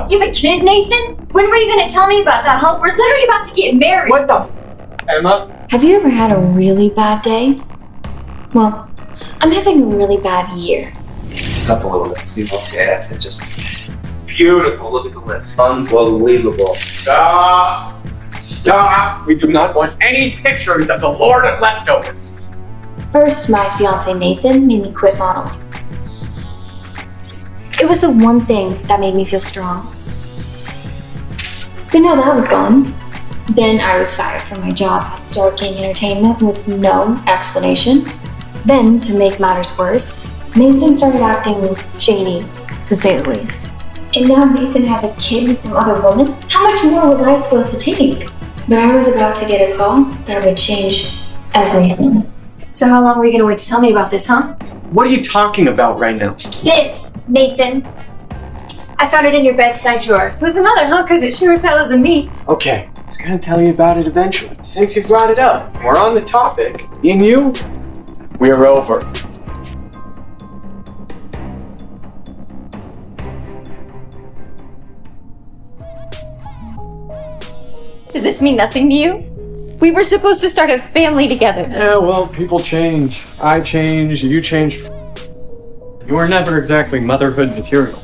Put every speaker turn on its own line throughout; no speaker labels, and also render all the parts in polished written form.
now.
You have a kid, Nathan? When were you gonna tell me about that, huh? We're literally about to get married.
What the Emma?
Have you ever had a really bad day? Well, I'm having a really bad year.
Up a little bit. See, okay, that's it. Just beautiful. Look at the list. Unbelievable. Stop! Stop! We do not want any pictures of the Lord of Leftovers.
First, my fiancé Nathan made me quit modeling. It was the one thing that made me feel strong. But now that was gone. Then I was fired from my job at Star King Entertainment with no explanation. Then, to make matters worse, Nathan started acting shady, to say the least. And now Nathan has a kid with some other woman? How much more was I supposed to take? But I was about to get a call that would change everything.
So how long were you gonna wait to tell me about this, huh?
What are you talking about right now?
This, Nathan. I found it in your bedside drawer. Who's the mother, huh? Because it sure as hell isn't me.
Okay, I was gonna tell you about it eventually. Since you brought it up, we're on the topic. Me and you, we're over.
Does this mean nothing to you? We were supposed to start a family together.
Yeah, well, people change. I changed, you changed. You were never exactly motherhood material.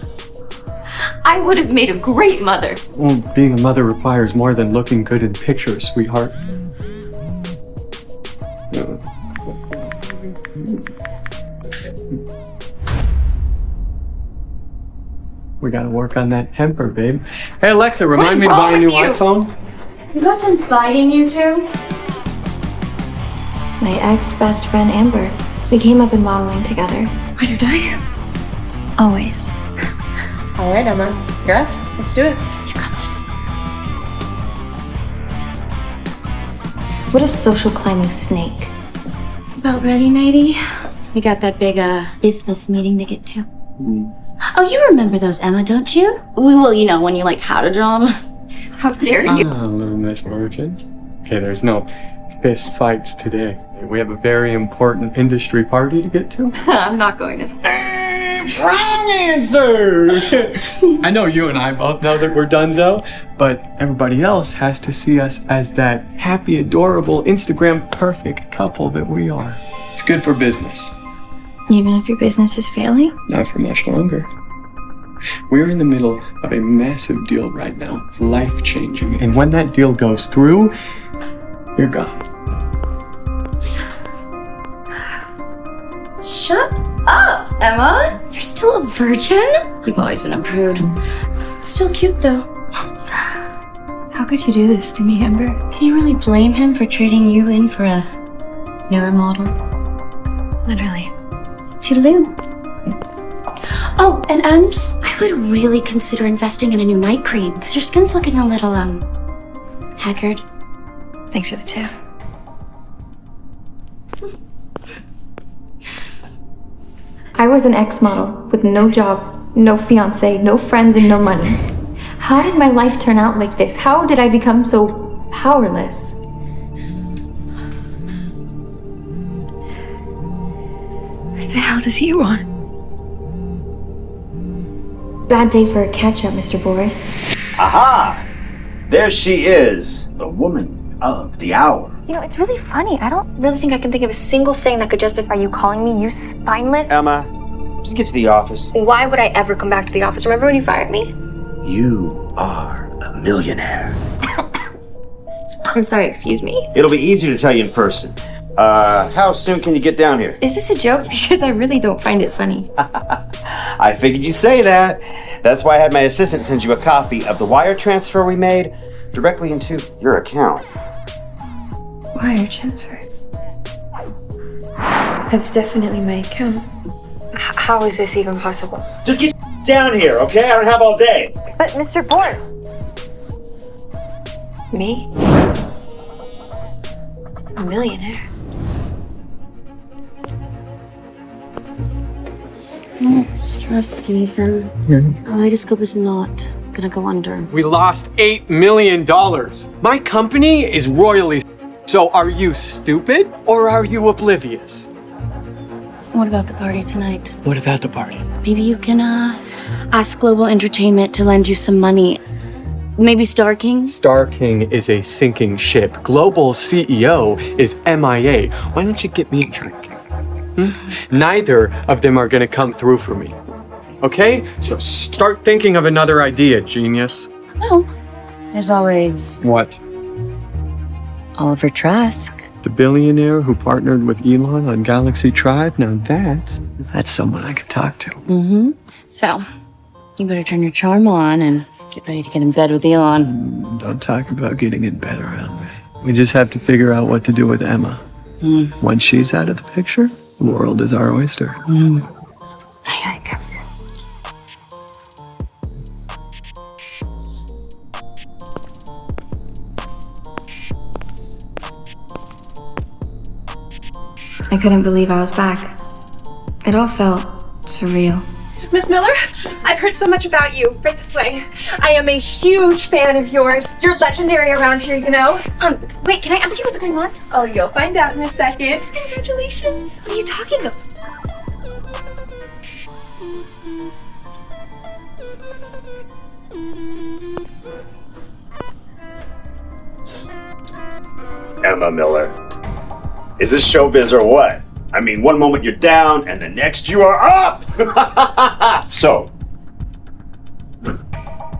I would have made a great mother.
Well, being a mother requires more than looking good in pictures, sweetheart. We gotta work on that temper, babe. Hey, Alexa, remind me to buy a new iPhone.
You got done fighting, you two?
My ex-best friend Amber. We came up in modeling together.
Ride or die?
Always.
All right, Emma, you're up. Let's do it.
You got this.
What a social climbing snake.
About ready, Nighty? We got that big business meeting to get to.
Oh, you remember those, Emma, don't you? Well, you know, when you had a job.
How dare you?
Hello, Miss Merchant. Okay, there's no fist fights today. We have a very important industry party to get to.
I'm not going to.
Wrong answer! I know you and I both know that we're donezo, but everybody else has to see us as that happy, adorable, Instagram perfect couple that we are. It's good for business.
Even if your business is failing?
Not for much longer. We're in the middle of a massive deal right now, life-changing, and when that deal goes through, you're gone.
Shut up, Emma.
You're still a virgin? You've always been a prude.
Still cute, though.
How could you do this to me, Amber?
Can you really blame him for trading you in for a newer model?
Literally.
Toodaloo. Oh, and Ems, I would really consider investing in a new night cream because your skin's looking a little, haggard.
Thanks for the tip. I was an ex-model with no job, no fiancé, no friends, and no money. How did my life turn out like this? How did I become so powerless?
What the hell does he want?
Bad day for a catch-up, Mr. Boris.
Aha! There she is, the woman of the hour.
You know, it's really funny. I don't really think I can think of a single thing that could justify you calling me, you spineless.
Emma, just get to the office.
Why would I ever come back to the office? Remember when you fired me?
You are a millionaire.
I'm sorry, excuse me?
It'll be easier to tell you in person. How soon can you get down here?
Is this a joke? Because I really don't find it funny.
I figured you'd say that. That's why I had my assistant send you a copy of the wire transfer we made directly into your account.
Wire transfer? That's definitely my account. How is this even possible?
Just get down here, okay? I don't have all day.
But Mr. Boris. Me? A millionaire.
Don't stress, Stephen. Kaleidoscope is not gonna go under.
We lost $8 million. My company is royally. So are you stupid or are you oblivious?
What about the party tonight?
What about the party?
Maybe you can, ask Global Entertainment to lend you some money. Maybe Star King?
Star King is a sinking ship. Global CEO is MIA. Why don't you get me a drink? Neither of them are gonna come through for me. Okay? So start thinking of another idea, genius.
Well, there's always
What?
Oliver Trask.
The billionaire who partnered with Elon on Galaxy Tribe? Now that's someone I could talk to.
Mm-hmm. So, you better turn your charm on and get ready to get in bed with Elon.
Don't talk about getting in bed around me. We just have to figure out what to do with Emma. Once she's out of the picture, the world is our oyster.
Aye, Captain.
I couldn't believe I was back. It all felt surreal.
Miss Miller, I've heard so much about you. Right this way. I am a huge fan of yours. You're legendary around here, you know?
Wait, can I ask you what's going on?
Oh, you'll find out in a second. Congratulations.
What are you talking about?
Emma Miller. Is this showbiz or what? I mean, one moment you're down and the next you are up! So,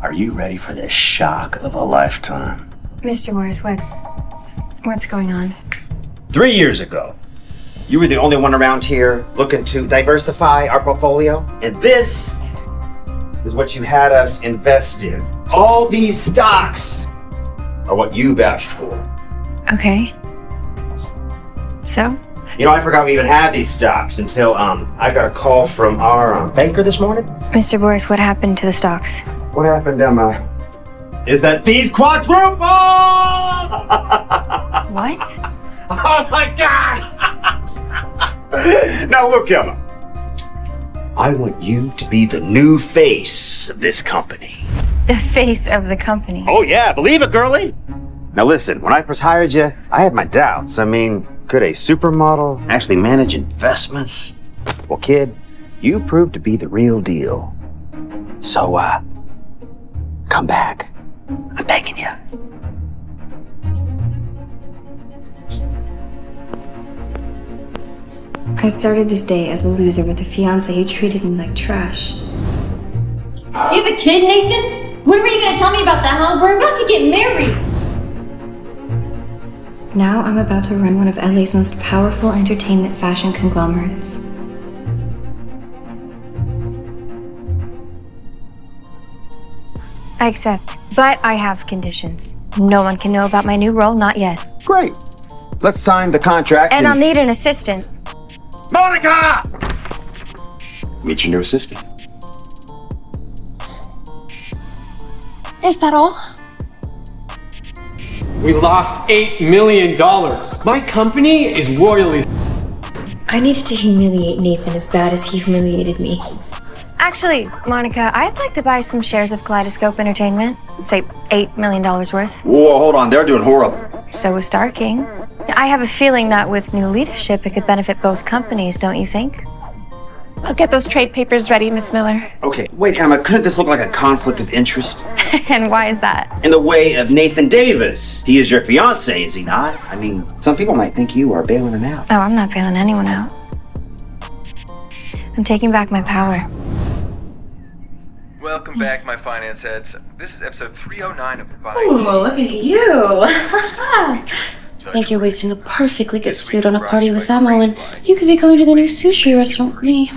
are you ready for the shock of a lifetime?
Mr. Morris, what's going on?
3 years ago, you were the only one around here looking to diversify our portfolio, and this is what you had us invest in. All these stocks are what you vouched for.
Okay. So?
You know, I forgot we even had these stocks until I got a call from our banker this morning.
Mr. Boris, what happened to the stocks?
What happened, Emma? Is that these quadrupled?
What?
Oh my God! Now look, Emma. I want you to be the new face of this company.
The face of the company.
Oh yeah, believe it, girlie. Now listen, when I first hired you, I had my doubts. I mean, could a supermodel actually manage investments? Well, kid, you proved to be the real deal. So, come back. I'm begging you.
I started this day as a loser with a fiancé who treated me like trash.
You have a kid, Nathan? When were you gonna tell me about that, huh? We're about to get married.
Now I'm about to run one of LA's most powerful entertainment fashion conglomerates. I accept, but I have conditions. No one can know about my new role, not yet.
Great. Let's sign the contract.
And I'll need an assistant.
Monica! Meet your new assistant.
Is that all?
We lost $8 million. My company is royally.
I needed to humiliate Nathan as bad as he humiliated me. Actually, Monica, I'd like to buy some shares of Kaleidoscope Entertainment. Say $8 million worth.
Whoa, hold on. They're doing horrible.
So is Star King. I have a feeling that with new leadership, it could benefit both companies, don't you think?
I'll get those trade papers ready, Miss Miller.
Okay, wait, Emma, couldn't this look like a conflict of interest?
And why is that?
In the way of Nathan Davis. He is your fiancé, is he not? I mean, some people might think you are bailing him out.
Oh, I'm not bailing anyone out. I'm taking back my power.
Welcome back, my finance heads. This is episode 309 of Fight.
Ooh, look at you. I think you're wasting a perfectly good suit on a party with Emma when you could be going to the new sushi restaurant with me.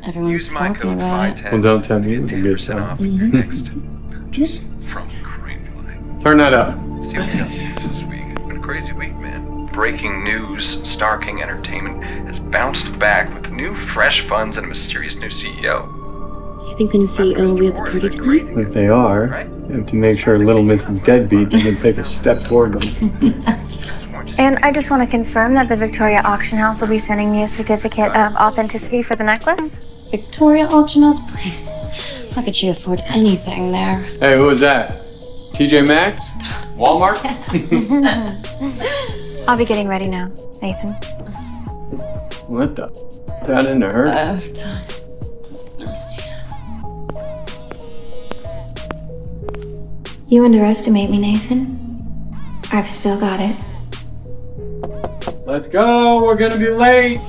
Everyone's
Use my
talking
code
about it.
Well, don't tell me.
Get 10% off your next purchase from Runway.
Turn that up.
Let's see what we got news this week. It's been a crazy week, man. Breaking news: Star King Entertainment has bounced back with new, fresh funds and a mysterious new CEO.
Do you think the new CEO will be at the party tonight?
If they are, you have to make sure Little Miss Deadbeat doesn't take a step toward them.
And I just want to confirm that the Victoria Auction House will be sending me a certificate of authenticity for the necklace.
Victoria Auction House, please. How could she afford anything there?
Hey, who was that? TJ Maxx? Walmart?
I'll be getting ready now, Nathan.
What the? Got into her?
You underestimate me, Nathan. I've still got it.
Let's go. We're gonna be late.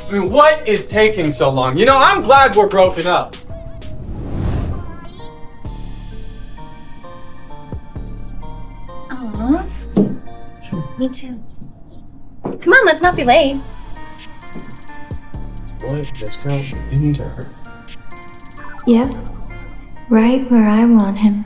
I mean, what is taking so long? You know, I'm glad we're broken up.
Aww. Me too. Come on, let's not be late.
Boy, let's go into her.
Yep. Right where I want him.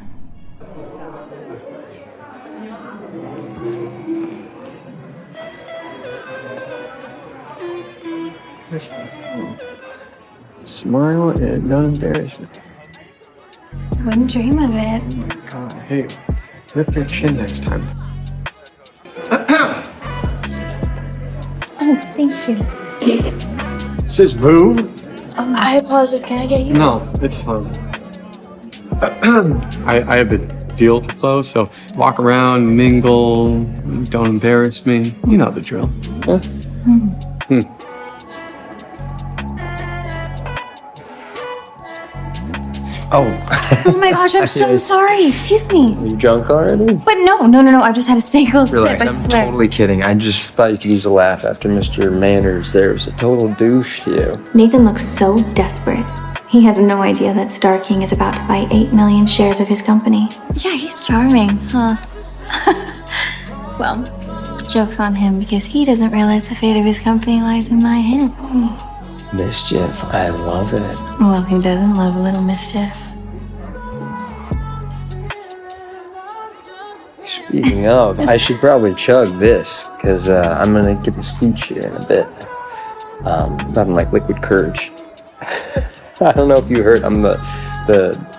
Smile and don't embarrass me.
Wouldn't dream of it.
Oh my god, hey, lift your chin next time.
Oh, thank you.
Is this Voo?
I apologize. Can I get you?
No, it's fine. I have a deal to close, so walk around, mingle, don't embarrass me. You know the drill. Huh?
Oh.
Oh my gosh, I'm so sorry. Excuse me.
Are you drunk already?
But no. I've just had a single
Relax,
sip, I
I'm
swear.
totally kidding. I just thought you could use a laugh after Mr. Manners there was a total douche to you.
Nathan looks so desperate. He has no idea that Star King is about to buy 8 million shares of his company.
Yeah, he's charming, huh? Well, joke's on him because he doesn't realize the fate of his company lies in my hands.
Mischief, I love it.
Well, who doesn't love a little mischief?
Speaking of, I should probably chug this, because I'm going to give a speech here in a bit. Nothing like liquid courage. I don't know if you heard, I'm the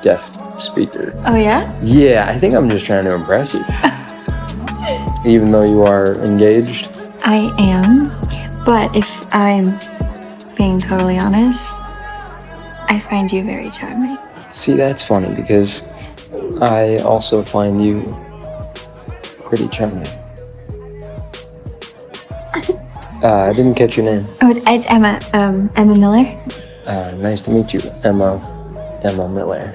guest speaker.
Oh, yeah?
Yeah, I think I'm just trying to impress you. Even though you are engaged.
I am. But if I'm being totally honest, I find you very charming.
See, that's funny, because I also find you pretty charming. I didn't catch your name.
Oh, it's Emma. Emma Miller.
Nice to meet you, Emma Miller.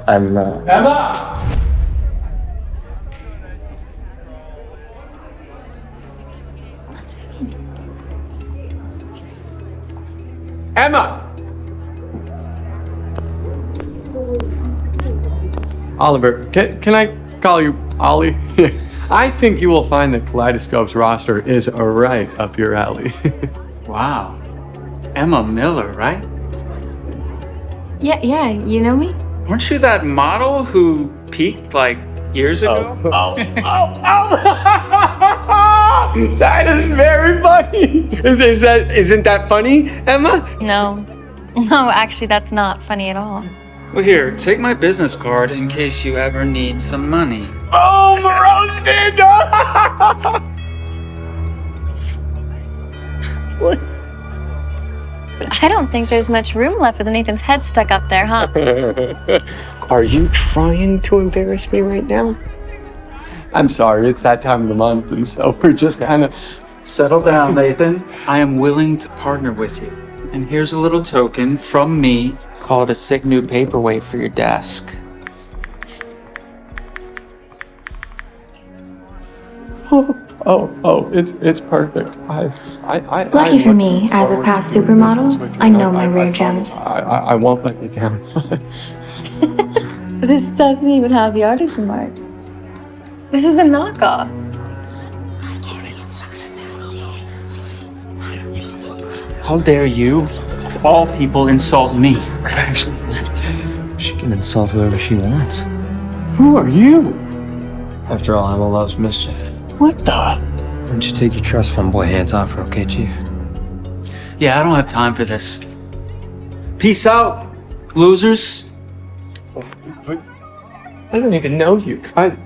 I'm,
Emma! Emma! Oliver, can I call you Ollie? I think you will find that Kaleidoscope's roster is right up your alley.
Wow. Emma Miller, right?
Yeah, you know me?
Weren't you that model who peaked like years ago?
That is very funny. Isn't that funny, Emma?
No, actually, that's not funny at all.
Well, here, take my business card in case you ever need some money.
Oh, roasted! What?
I don't think there's much room left with Nathan's head stuck up there, huh?
Are you trying to embarrass me right now? I'm sorry, it's that time of the month, and so we're just kind of...
Settle down, Nathan. I am willing to partner with you. And here's a little token from me. Call it a sick new paperweight for your desk.
Oh, it's perfect.
Lucky for me, as a past supermodel, I know my rare gems.
I won't let you down.
This doesn't even have the artisan mark. This is a knockoff.
How dare you, of all people, insult me?
she can insult whoever she wants.
Who are you?
After all, Emma loves mischief.
What the?
Why don't you take your trust fund boy hands off her, okay, Chief?
Yeah, I don't have time for this. Peace out, losers.
I don't even know you.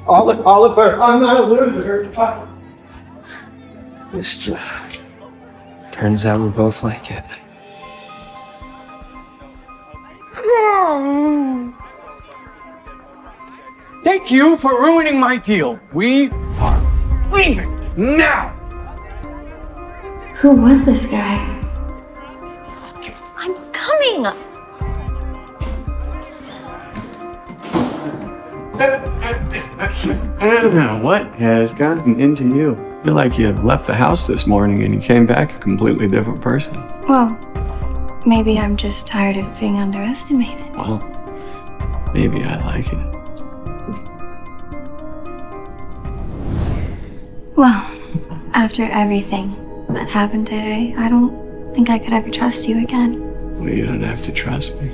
Oliver, I'm not a loser.
Mischief. Turns out we both like it.
Thank you for ruining my deal. We are leaving now.
Who was this guy?
I'm coming.
What has gotten into you? I feel like you left the house this morning and you came back a completely different person.
Well, maybe I'm just tired of being underestimated.
Well, maybe I like it.
Well, after everything that happened today, I don't think I could ever trust you again.
Well, you don't have to trust me.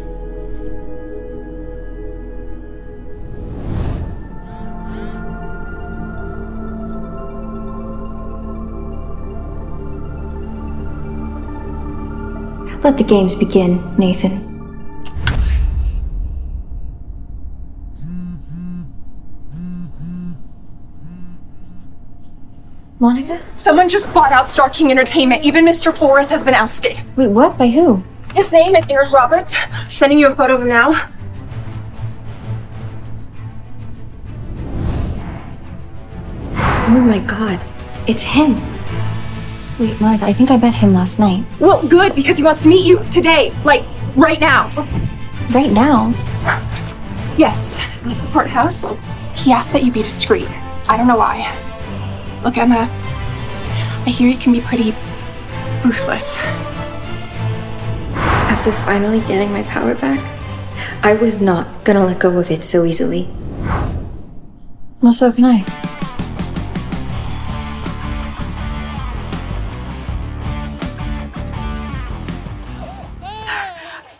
Let the games begin, Nathan. Monica?
Someone just bought out Star King Entertainment. Even Mr. Forrest has been ousted.
Wait, what? By who?
His name is Eric Roberts. Sending you a photo of him now.
Oh my god. It's him.
Wait, Monica, I think I met him last night.
Well, good, because he wants to meet you today. Like, right now.
Right now?
Yes, at the courthouse. He asked that you be discreet. I don't know why. Look, Emma, I hear you can be pretty ruthless.
After finally getting my power back, I was not gonna let go of it so easily.
Well, so can I.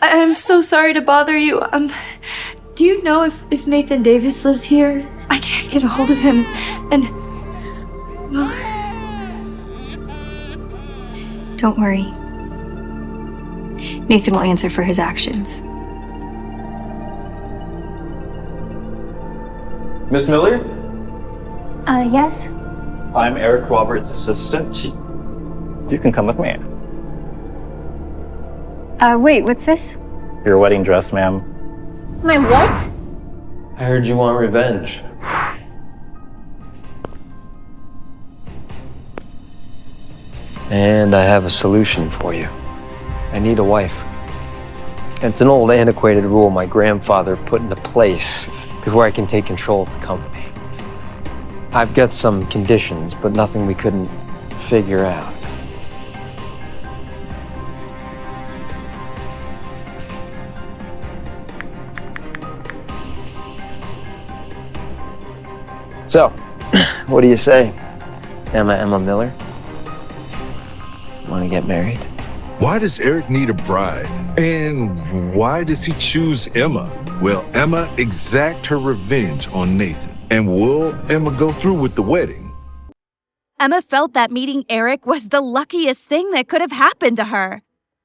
I'm so sorry to bother you. Do you know if Nathan Davis lives here? I can't get a hold of him, and well,
Don't worry. Nathan will answer for his actions.
Miss Miller?
Yes?
I'm Eric Roberts' assistant. You can come with me.
Wait, what's this?
Your wedding dress, ma'am.
My what?
I heard you want revenge. And I have a solution for you. I need a wife. It's an old antiquated rule my grandfather put into place before I can take control of the company. I've got some conditions, but nothing we couldn't figure out. So, what do you say, Emma Miller? Want to get married?
Why does Eric need a bride? And why does he choose Emma? Will Emma exact her revenge on Nathan? And will Emma go through with the wedding?
Emma felt that meeting Eric was the luckiest thing that could have happened to her.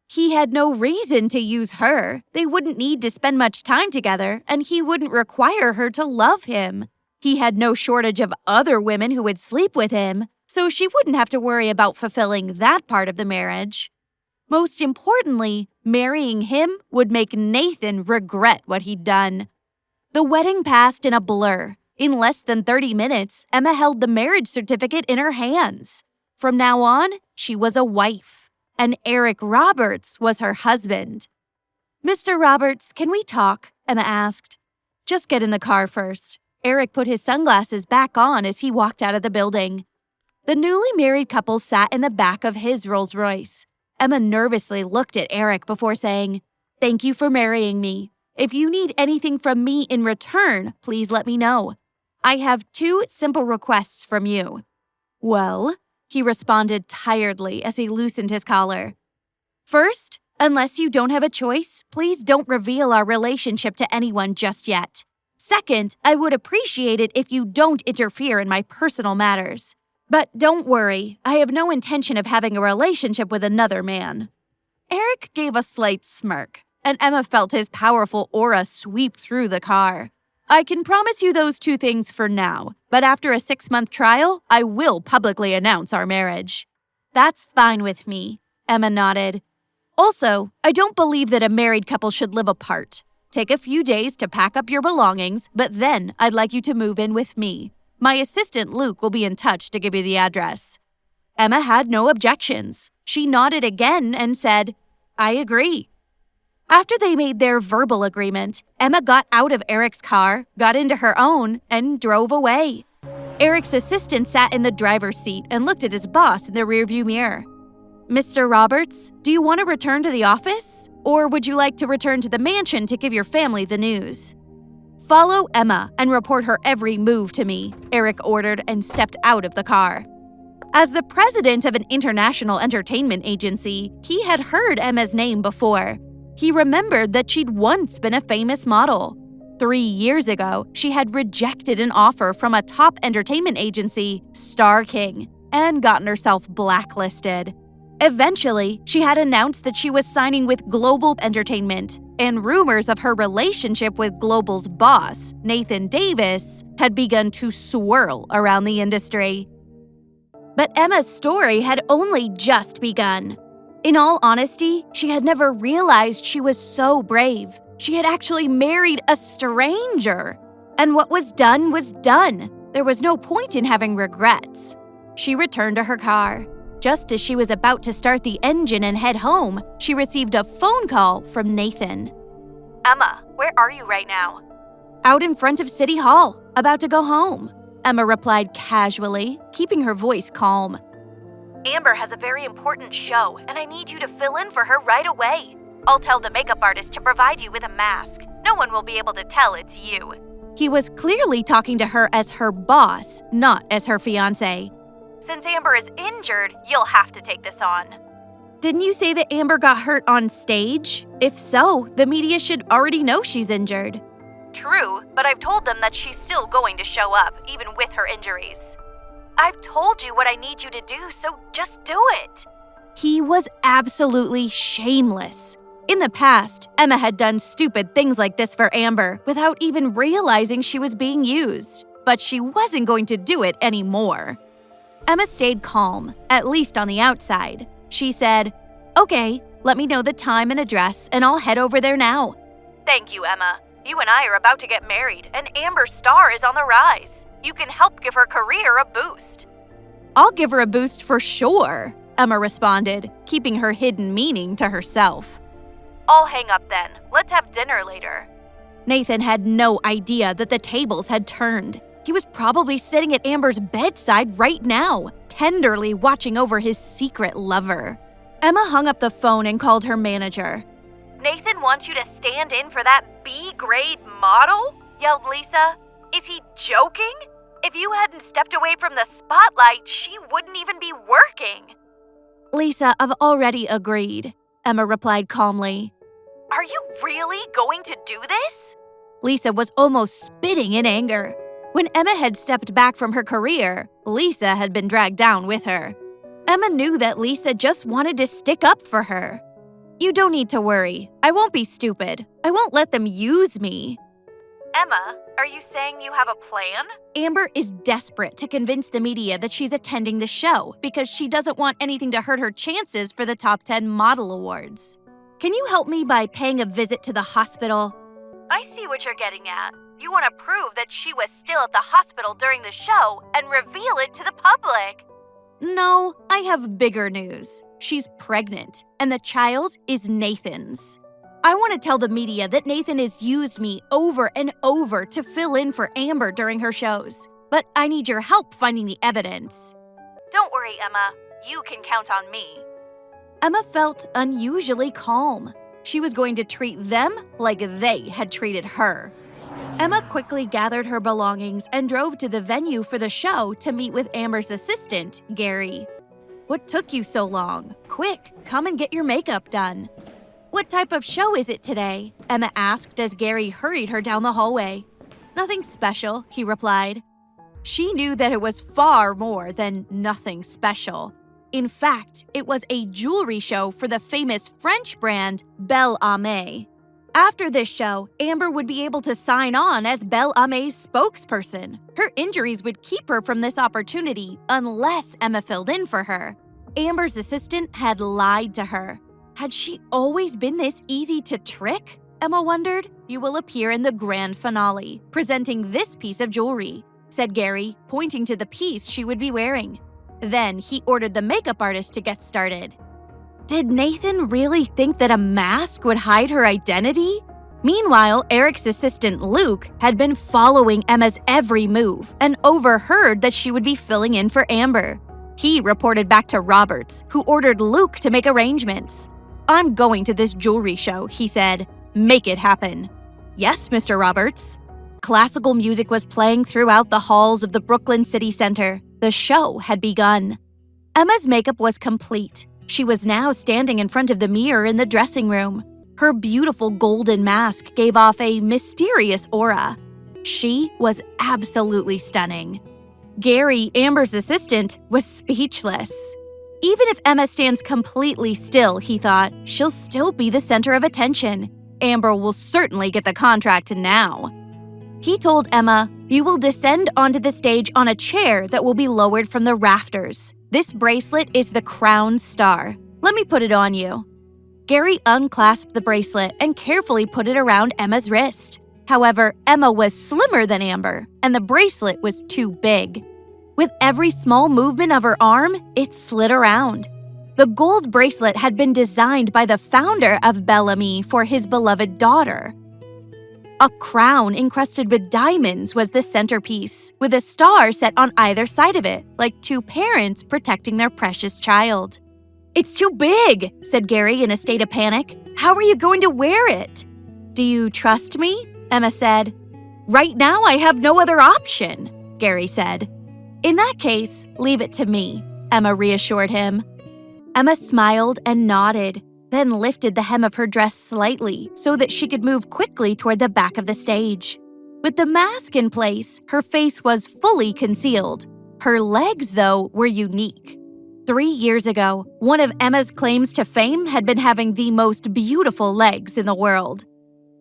He had no reason to use her. They wouldn't need to spend much time together, and he wouldn't require her to love him. He had no shortage of other women who would sleep with him, so she wouldn't have to worry about fulfilling that part of the marriage. Most importantly, marrying him would make Nathan regret what he'd done. The wedding passed in a blur. In less than 30 minutes, Emma held the marriage certificate in her hands. From now on, she was a wife, and Eric Roberts was her husband. Mr. Roberts, can we talk? Emma asked. Just get in the car first. Eric put his sunglasses back on as he walked out of the building. The newly married couple sat in the back of his Rolls-Royce. Emma nervously looked at Eric before saying, "Thank you for marrying me. If you need anything from me in return, please let me know. I have 2 simple requests from you." "Well," he responded tiredly as he loosened his collar. "First, unless you don't have a choice, please don't reveal our relationship to anyone just yet. Second, I would appreciate it if you don't interfere in my personal matters. But don't worry, I have no intention of having a relationship with another man." Eric gave a slight smirk, and Emma felt his powerful aura sweep through the car. "I can promise you those 2 things for now, but after a 6-month trial, I will publicly announce our marriage." "That's fine with me," Emma nodded. "Also, I don't believe that a married couple should live apart. Take a few days to pack up your belongings, but then I'd like you to move in with me. My assistant Luke will be in touch to give you the address." Emma had no objections. She nodded again and said, "I agree." After they made their verbal agreement, Emma got out of Eric's car, got into her own, and drove away. Eric's assistant sat in the driver's seat and looked at his boss in the rearview mirror. Mr. Roberts, do you want to return to the office? Or would you like to return to the mansion to give your family the news? Follow Emma and report her every move to me, Eric ordered and stepped out of the car. As the president of an international entertainment agency, he had heard Emma's name before. He remembered that she'd once been a famous model. 3 years ago, she had rejected an offer from a top entertainment agency, Star King, and gotten herself blacklisted. Eventually, she had announced that she was signing with Global Entertainment, and rumors of her relationship with Global's boss, Nathan Davis, had begun to swirl around the industry. But Emma's story had only just begun. In all honesty, she had never realized she was so brave. She had actually married a stranger. And what was done was done. There was no point in having regrets. She returned to her car. Just as she was about to start the engine and head home, she received a phone call from Nathan. Emma, where are you right now? Out in front of City Hall, about to go home, Emma replied casually, keeping her voice calm. Amber has a very important show, and I need you to fill in for her right away. I'll tell the makeup artist to provide you with a mask. No one will be able to tell it's you. He was clearly talking to her as her boss, not as her fiancé. Since Amber is injured, you'll have to take this on. Didn't you say that Amber got hurt on stage? If so, the media should already know she's injured. True, but I've told them that she's still going to show up, even with her injuries. I've told you what I need you to do, so just do it. He was absolutely shameless. In the past, Emma had done stupid things like this for Amber without even realizing she was being used, but she wasn't going to do it anymore. Emma stayed calm, at least on the outside. She said, "Okay, let me know the time and address, and I'll head over there now." Thank you, Emma. You and I are about to get married, and Amber's star is on the rise. You can help give her career a boost. I'll give her a boost for sure, Emma responded, keeping her hidden meaning to herself. I'll hang up then. Let's have dinner later. Nathan had no idea that the tables had turned. He was probably sitting at Amber's bedside right now, tenderly watching over his secret lover. Emma hung up the phone and called her manager. Nathan wants you to stand in for that B-grade model? Yelled Lisa. Is he joking? If you hadn't stepped away from the spotlight, she wouldn't even be working. Lisa, I've already agreed, Emma replied calmly. Are you really going to do this? Lisa was almost spitting in anger. When Emma had stepped back from her career, Lisa had been dragged down with her. Emma knew that Lisa just wanted to stick up for her. You don't need to worry. I won't be stupid. I won't let them use me. Emma, are you saying you have a plan? Amber is desperate to convince the media that she's attending the show because she doesn't want anything to hurt her chances for the Top 10 Model Awards. Can you help me by paying a visit to the hospital? I see what you're getting at. You want to prove that she was still at the hospital during the show and reveal it to the public. No, I have bigger news. She's pregnant, and the child is Nathan's. I want to tell the media that Nathan has used me over and over to fill in for Amber during her shows, but I need your help finding the evidence. Don't worry, Emma. You can count on me. Emma felt unusually calm. She was going to treat them like they had treated her. Emma quickly gathered her belongings and drove to the venue for the show to meet with Amber's assistant, Gary. What took you so long? Quick, come and get your makeup done. What type of show is it today? Emma asked as Gary hurried her down the hallway. Nothing special, he replied. She knew that it was far more than nothing special. In fact, it was a jewelry show for the famous French brand Belle Amé. After this show, Amber would be able to sign on as Belle Amé's spokesperson. Her injuries would keep her from this opportunity unless Emma filled in for her. Amber's assistant had lied to her. Had she always been this easy to trick? Emma wondered. You will appear in the grand finale, presenting this piece of jewelry, said Gary, pointing to the piece she would be wearing. Then he ordered the makeup artist to get started. Did Nathan really think that a mask would hide her identity? Meanwhile, Eric's assistant Luke had been following Emma's every move and overheard that she would be filling in for Amber. He reported back to Roberts, who ordered Luke to make arrangements. "I'm going to this jewelry show," he said. "Make it happen." "Yes, Mr. Roberts." Classical music was playing throughout the halls of the Brooklyn City Center. The show had begun. Emma's makeup was complete. She was now standing in front of the mirror in the dressing room. Her beautiful golden mask gave off a mysterious aura. She was absolutely stunning. Gary, Amber's assistant, was speechless. Even if Emma stands completely still, he thought, she'll still be the center of attention. Amber will certainly get the contract now. He told Emma, "You will descend onto the stage on a chair that will be lowered from the rafters. This bracelet is the crown star. Let me put it on you." Gary unclasped the bracelet and carefully put it around Emma's wrist. However, Emma was slimmer than Amber, and the bracelet was too big. With every small movement of her arm, it slid around. The gold bracelet had been designed by the founder of Bellamy for his beloved daughter. A crown encrusted with diamonds was the centerpiece, with a star set on either side of it, like two parents protecting their precious child. "It's too big," said Gary in a state of panic. "How are you going to wear it?" "Do you trust me?" Emma said. "Right now, I have no other option," Gary said. "In that case, leave it to me," Emma reassured him. Emma smiled and nodded, then lifted the hem of her dress slightly so that she could move quickly toward the back of the stage. With the mask in place, her face was fully concealed. Her legs, though, were unique. 3 years ago, one of Emma's claims to fame had been having the most beautiful legs in the world.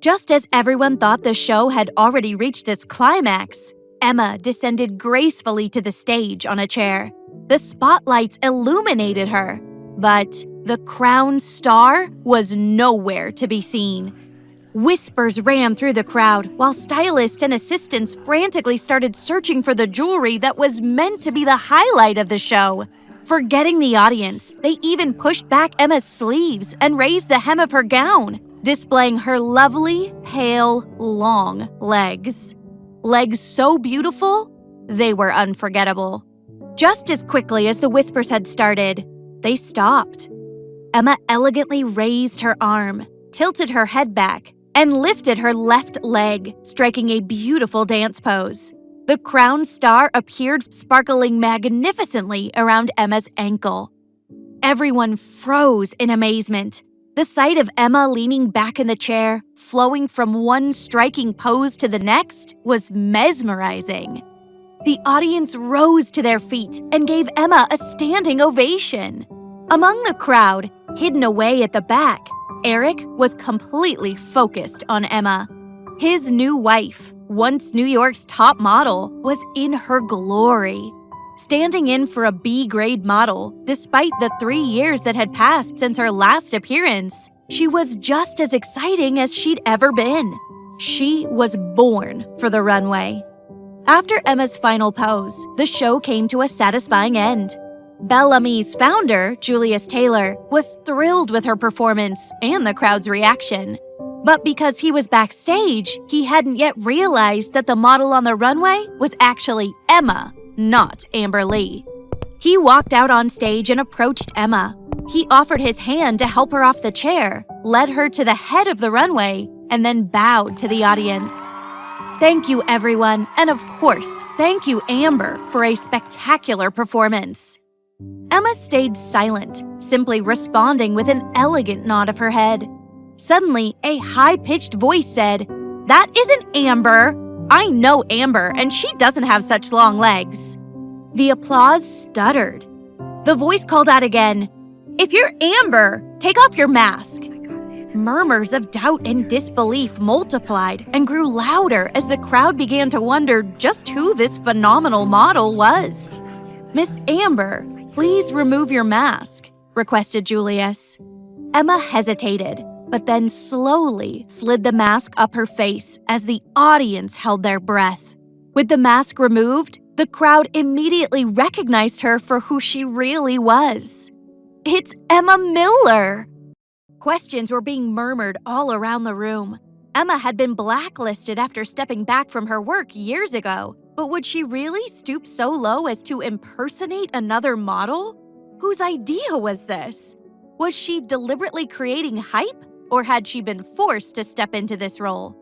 Just as everyone thought the show had already reached its climax, Emma descended gracefully to the stage on a chair. The spotlights illuminated her, but the crown star was nowhere to be seen. Whispers ran through the crowd while stylists and assistants frantically started searching for the jewelry that was meant to be the highlight of the show. Forgetting the audience, they even pushed back Emma's sleeves and raised the hem of her gown, displaying her lovely, pale, long legs. Legs so beautiful, they were unforgettable. Just as quickly as the whispers had started, they stopped. Emma elegantly raised her arm, tilted her head back, and lifted her left leg, striking a beautiful dance pose. The crown star appeared sparkling magnificently around Emma's ankle. Everyone froze in amazement. The sight of Emma leaning back in the chair, flowing from one striking pose to the next, was mesmerizing. The audience rose to their feet and gave Emma a standing ovation. Among the crowd, hidden away at the back, Eric was completely focused on Emma. His new wife, once New York's top model, was in her glory. Standing in for a B-grade model, despite the 3 years that had passed since her last appearance, she was just as exciting as she'd ever been. She was born for the runway. After Emma's final pose, the show came to a satisfying end. Bellamy's founder, Julius Taylor, was thrilled with her performance and the crowd's reaction. But because he was backstage, he hadn't yet realized that the model on the runway was actually Emma, not Amber Lee. He walked out on stage and approached Emma. He offered his hand to help her off the chair, led her to the head of the runway, and then bowed to the audience. "Thank you, everyone, and of course, thank you, Amber, for a spectacular performance." Emma stayed silent, simply responding with an elegant nod of her head. Suddenly, a high-pitched voice said, "That isn't Amber! I know Amber, and she doesn't have such long legs." The applause stuttered. The voice called out again, "If you're Amber, take off your mask." Murmurs of doubt and disbelief multiplied and grew louder as the crowd began to wonder just who this phenomenal model was. "Miss Amber, please remove your mask," requested Julius. Emma hesitated, but then slowly slid the mask up her face as the audience held their breath. With the mask removed, the crowd immediately recognized her for who she really was. It's Emma Miller! Questions were being murmured all around the room. Emma had been blacklisted after stepping back from her work years ago, but would she really stoop so low as to impersonate another model? Whose idea was this? Was she deliberately creating hype, or had she been forced to step into this role?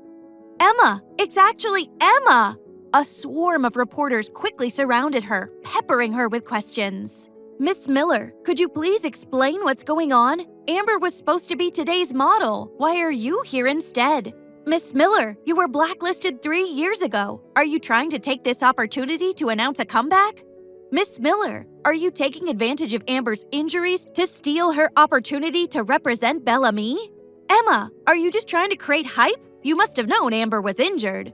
Emma! It's actually Emma! A swarm of reporters quickly surrounded her, peppering her with questions. Miss Miller, could you please explain what's going on? Amber was supposed to be today's model. Why are you here instead? Miss Miller, you were blacklisted 3 years ago. Are you trying to take this opportunity to announce a comeback? Miss Miller, are you taking advantage of Amber's injuries to steal her opportunity to represent Bellamy? Emma, are you just trying to create hype? You must have known Amber was injured.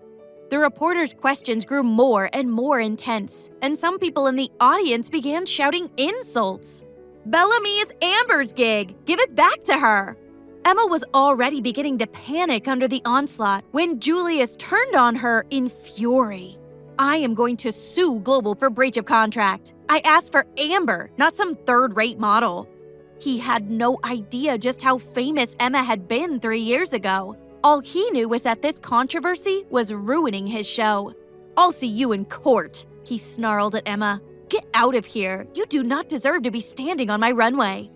The reporters' questions grew more and more intense, and some people in the audience began shouting insults. Bellamy is Amber's gig. Give it back to her. Emma was already beginning to panic under the onslaught when Julius turned on her in fury. I am going to sue Global for breach of contract. I asked for Amber, not some third-rate model. He had no idea just how famous Emma had been 3 years ago. All he knew was that this controversy was ruining his show. I'll see you in court, he snarled at Emma. Get out of here. You do not deserve to be standing on my runway.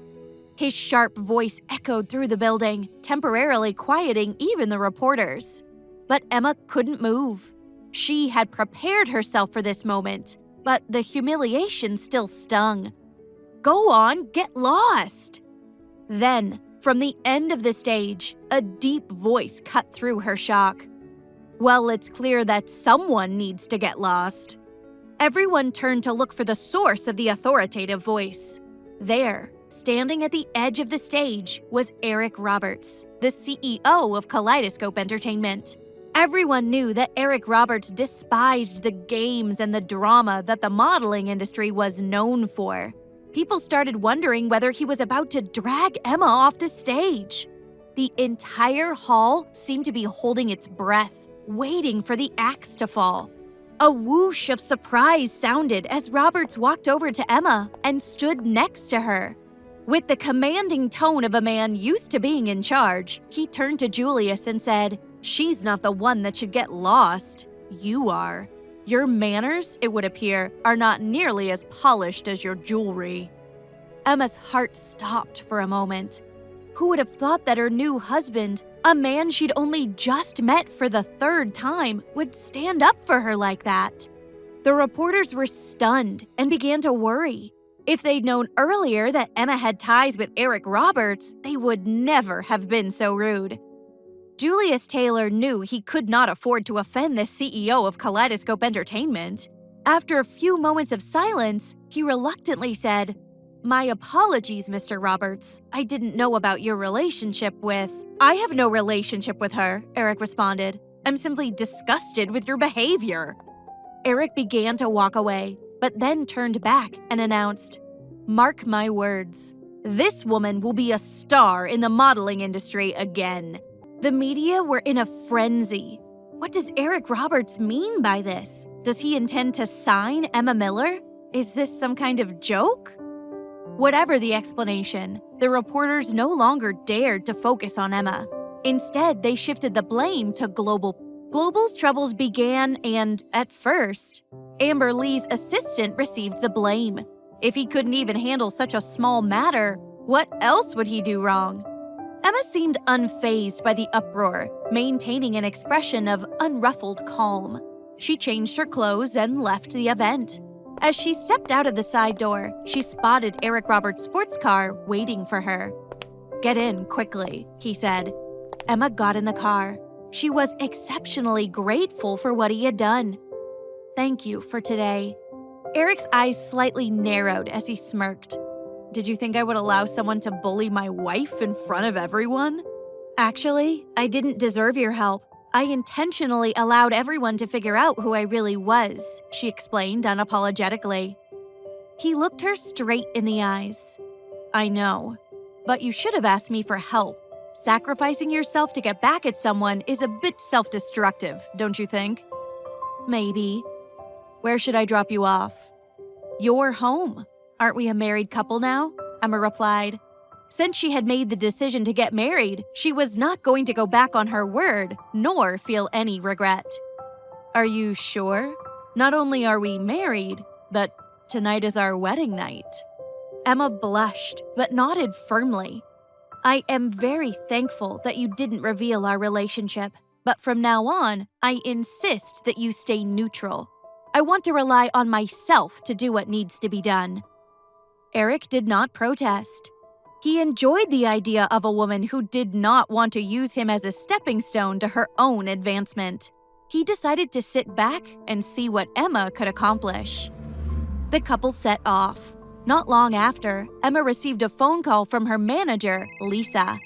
His sharp voice echoed through the building, temporarily quieting even the reporters. But Emma couldn't move. She had prepared herself for this moment, but the humiliation still stung. Go on, get lost. Then, from the end of the stage, a deep voice cut through her shock. Well, it's clear that someone needs to get lost. Everyone turned to look for the source of the authoritative voice. There, standing at the edge of the stage, was Eric Roberts, the CEO of Kaleidoscope Entertainment. Everyone knew that Eric Roberts despised the games and the drama that the modeling industry was known for. People started wondering whether he was about to drag Emma off the stage. The entire hall seemed to be holding its breath, waiting for the axe to fall. A whoosh of surprise sounded as Roberts walked over to Emma and stood next to her. With the commanding tone of a man used to being in charge, he turned to Julius and said, "She's not the one that should get lost. You are. Your manners, it would appear, are not nearly as polished as your jewelry." Emma's heart stopped for a moment. Who would have thought that her new husband, a man she'd only just met for the 3rd time, would stand up for her like that? The reporters were stunned and began to worry. If they'd known earlier that Emma had ties with Eric Roberts, they would never have been so rude. Julius Taylor knew he could not afford to offend the CEO of Kaleidoscope Entertainment. After a few moments of silence, he reluctantly said, "My apologies, Mr. Roberts. I didn't know about your relationship with—" "I have no relationship with her," Eric responded. "I'm simply disgusted with your behavior." Eric began to walk away, but then turned back and announced, "Mark my words. This woman will be a star in the modeling industry again." The media were in a frenzy. What does Eric Roberts mean by this? Does he intend to sign Emma Miller? Is this some kind of joke? Whatever the explanation, the reporters no longer dared to focus on Emma. Instead, they shifted the blame to Global. Global's troubles began and, at first, Amber Lee's assistant received the blame. If he couldn't even handle such a small matter, what else would he do wrong? Emma seemed unfazed by the uproar, maintaining an expression of unruffled calm. She changed her clothes and left the event. As she stepped out of the side door, she spotted Eric Roberts' sports car waiting for her. "Get in quickly," he said. Emma got in the car. She was exceptionally grateful for what he had done. "Thank you for today." Eric's eyes slightly narrowed as he smirked. "Did you think I would allow someone to bully my wife in front of everyone?" "Actually, I didn't deserve your help. I intentionally allowed everyone to figure out who I really was," she explained unapologetically. He looked her straight in the eyes. "I know, but you should have asked me for help. Sacrificing yourself to get back at someone is a bit self-destructive, don't you think?" "Maybe. Where should I drop you off?" "Your home. Aren't we a married couple now? Emma replied. Since she had made the decision to get married, she was not going to go back on her word, nor feel any regret. Are you sure? Not only are we married, but tonight is our wedding night. Emma blushed, but nodded firmly. I am very thankful that you didn't reveal our relationship, but from now on, I insist that you stay neutral. I want to rely on myself to do what needs to be done. Eric did not protest. He enjoyed the idea of a woman who did not want to use him as a stepping stone to her own advancement. He decided to sit back and see what Emma could accomplish. The couple set off. Not long after, Emma received a phone call from her manager, Lisa.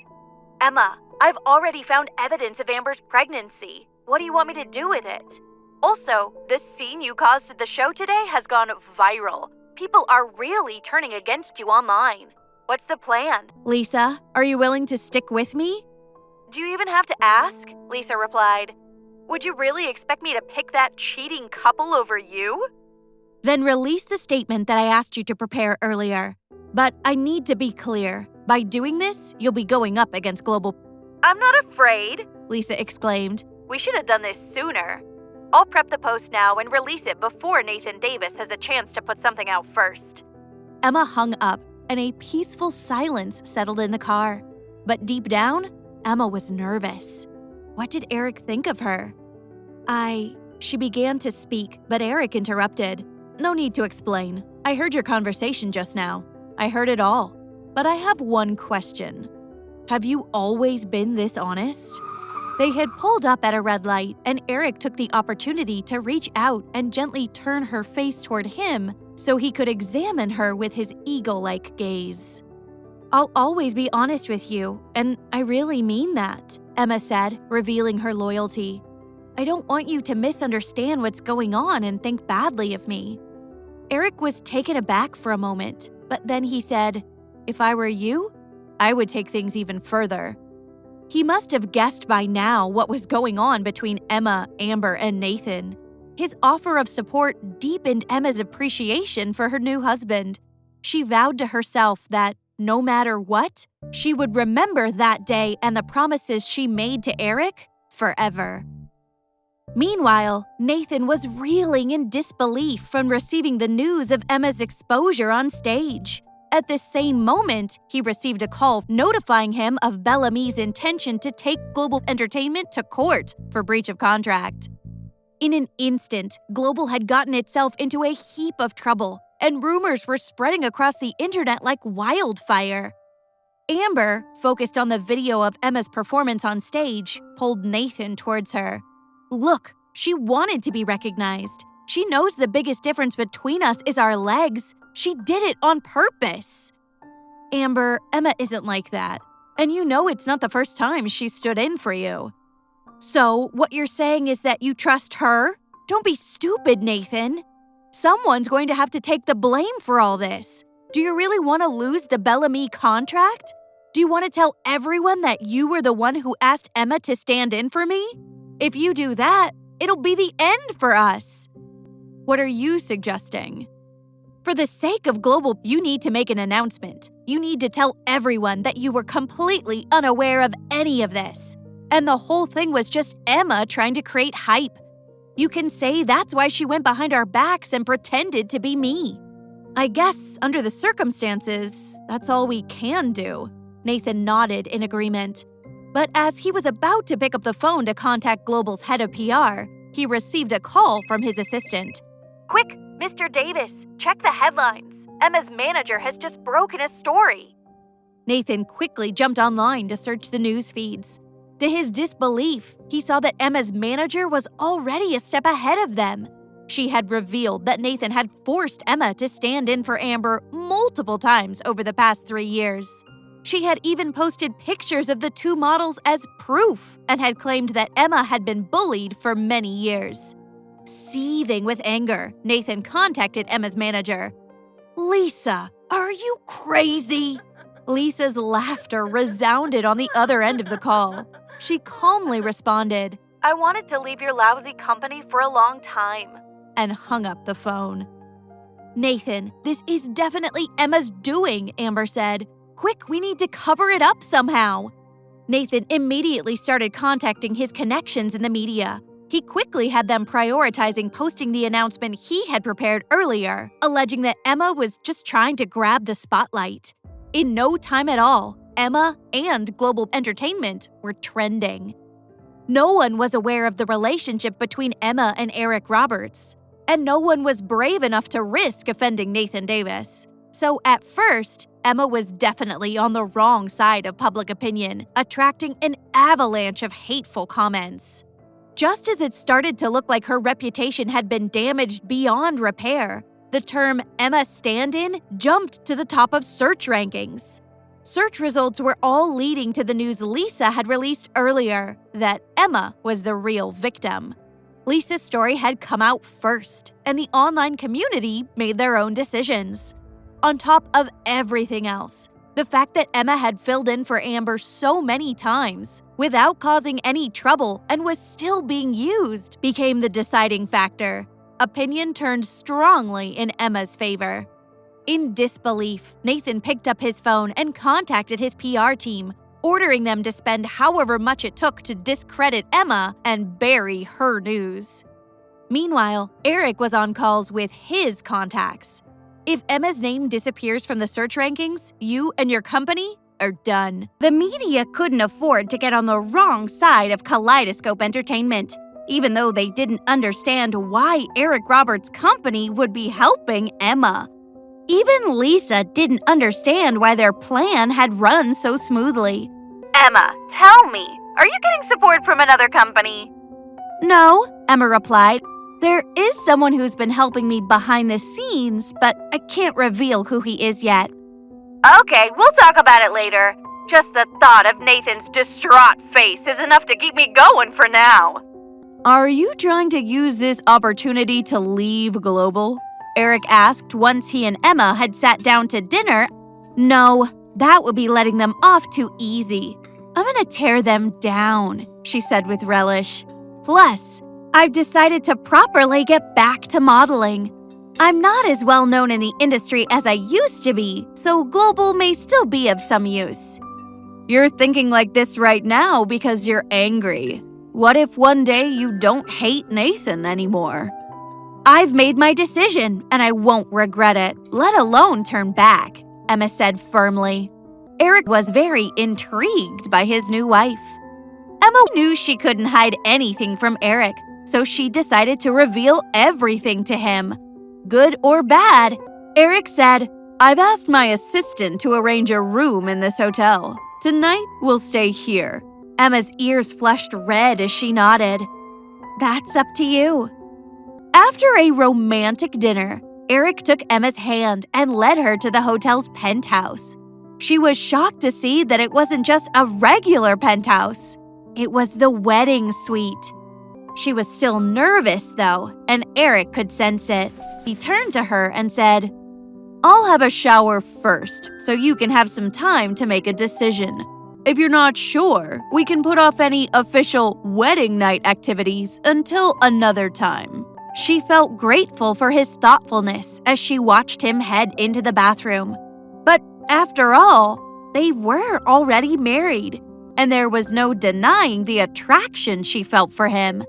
Emma, I've already found evidence of Amber's pregnancy. What do you want me to do with it? Also, the scene you caused at the show today has gone viral. People are really turning against you online. What's the plan?
Lisa, are you willing to stick with me?
Do you even have to ask? Lisa replied. Would you really expect me to pick that cheating couple over you?
Then release the statement that I asked you to prepare earlier. But I need to be clear. By doing this, you'll be going up against global...
I'm not afraid,
Lisa exclaimed.
We should have done this sooner. I'll prep the post now and release it before Nathan Davis has a chance to put something out first.
Emma hung up, and a peaceful silence settled in the car. But deep down, Emma was nervous. What did Eric think of her? She began to speak, but Eric interrupted. No need to explain. I heard your conversation just now. I heard it all. But I have one question. Have you always been this honest? They had pulled up at a red light, and Eric took the opportunity to reach out and gently turn her face toward him so he could examine her with his eagle-like gaze. I'll always be honest with you, and I really mean that, Emma said, revealing her loyalty. I don't want you to misunderstand what's going on and think badly of me. Eric was taken aback for a moment, but then he said, If I were you, I would take things even further. He must have guessed by now what was going on between Emma, Amber, and Nathan. His offer of support deepened Emma's appreciation for her new husband. She vowed to herself that, no matter what, she would remember that day and the promises she made to Eric forever. Meanwhile, Nathan was reeling in disbelief from receiving the news of Emma's exposure on stage. At the same moment, he received a call notifying him of Bellamy's intention to take Global Entertainment to court for breach of contract. In an instant, Global had gotten itself into a heap of trouble, and rumors were spreading across the internet like wildfire. Amber, focused on the video of Emma's performance on stage, pulled Nathan towards her. Look, she wanted to be recognized. She knows the biggest difference between us is our legs. She did it on purpose. Amber, Emma isn't like that. And you know it's not the first time she stood in for you. So, what you're saying is that you trust her? Don't be stupid, Nathan. Someone's going to have to take the blame for all this. Do you really want to lose the Bellamy contract? Do you want to tell everyone that you were the one who asked Emma to stand in for me? If you do that, it'll be the end for us. What are you suggesting? For the sake of Global, you need to make an announcement. You need to tell everyone that you were completely unaware of any of this. And the whole thing was just Emma trying to create hype. You can say that's why she went behind our backs and pretended to be me. I guess, under the circumstances, that's all we can do. Nathan nodded in agreement. But as he was about to pick up the phone to contact Global's head of PR, he received a call from his assistant.
Quick, Mr. Davis, check the headlines. Emma's manager has just broken a story.
Nathan quickly jumped online to search the news feeds. To his disbelief, he saw that Emma's manager was already a step ahead of them. She had revealed that Nathan had forced Emma to stand in for Amber multiple times over the past 3 years. She had even posted pictures of the two models as proof and had claimed that Emma had been bullied for many years. Seething with anger, Nathan contacted Emma's manager. Lisa, are you crazy? Lisa's laughter resounded on the other end of the call. She calmly responded,
I wanted to leave your lousy company for a long time,
and hung up the phone. "Nathan, this is definitely Emma's doing," Amber said. "Quick, we need to cover it up somehow." Nathan immediately started contacting his connections in the media. He quickly had them prioritizing posting the announcement he had prepared earlier, alleging that Emma was just trying to grab the spotlight. In no time at all, Emma and Global Entertainment were trending. No one was aware of the relationship between Emma and Eric Roberts, and no one was brave enough to risk offending Nathan Davis. So at first, Emma was definitely on the wrong side of public opinion, attracting an avalanche of hateful comments. Just as it started to look like her reputation had been damaged beyond repair, the term Emma stand-in jumped to the top of search rankings. Search results were all leading to the news Lisa had released earlier, that Emma was the real victim. Lisa's story had come out first, and the online community made their own decisions. On top of everything else, the fact that Emma had filled in for Amber so many times without causing any trouble and was still being used became the deciding factor. Opinion turned strongly in Emma's favor. In disbelief, Nathan picked up his phone and contacted his PR team, ordering them to spend however much it took to discredit Emma and bury her news. Meanwhile, Eric was on calls with his contacts. If Emma's name disappears from the search rankings, you and your company are done. The media couldn't afford to get on the wrong side of Kaleidoscope Entertainment, even though they didn't understand why Eric Roberts' company would be helping Emma. Even Lisa didn't understand why their plan had run so smoothly.
Emma, tell me, are you getting support from another company?
"No," Emma replied. "There is someone who's been helping me behind the scenes, but I can't reveal who he is yet."
Okay, we'll talk about it later. Just the thought of Nathan's distraught face is enough to keep me going for now.
"Are you trying to use this opportunity to leave Global?" Eric asked once he and Emma had sat down to dinner. "No, that would be letting them off too easy. I'm gonna tear them down," she said with relish. "Plus, I've decided to properly get back to modeling. I'm not as well known in the industry as I used to be, so Global may still be of some use." "You're thinking like this right now because you're angry. What if one day you don't hate Nathan anymore?" "I've made my decision, and I won't regret it, let alone turn back," Emma said firmly. Eric was very intrigued by his new wife. Emma knew she couldn't hide anything from Eric, so she decided to reveal everything to him. Good or bad, Eric said, "I've asked my assistant to arrange a room in this hotel. Tonight, we'll stay here." Emma's ears flushed red as she nodded. "That's up to you." After a romantic dinner, Eric took Emma's hand and led her to the hotel's penthouse. She was shocked to see that it wasn't just a regular penthouse. It was the wedding suite. She was still nervous, though, and Eric could sense it. He turned to her and said, "I'll have a shower first, so you can have some time to make a decision. If you're not sure, we can put off any official wedding night activities until another time." She felt grateful for his thoughtfulness as she watched him head into the bathroom. But after all, they were already married, and there was no denying the attraction she felt for him.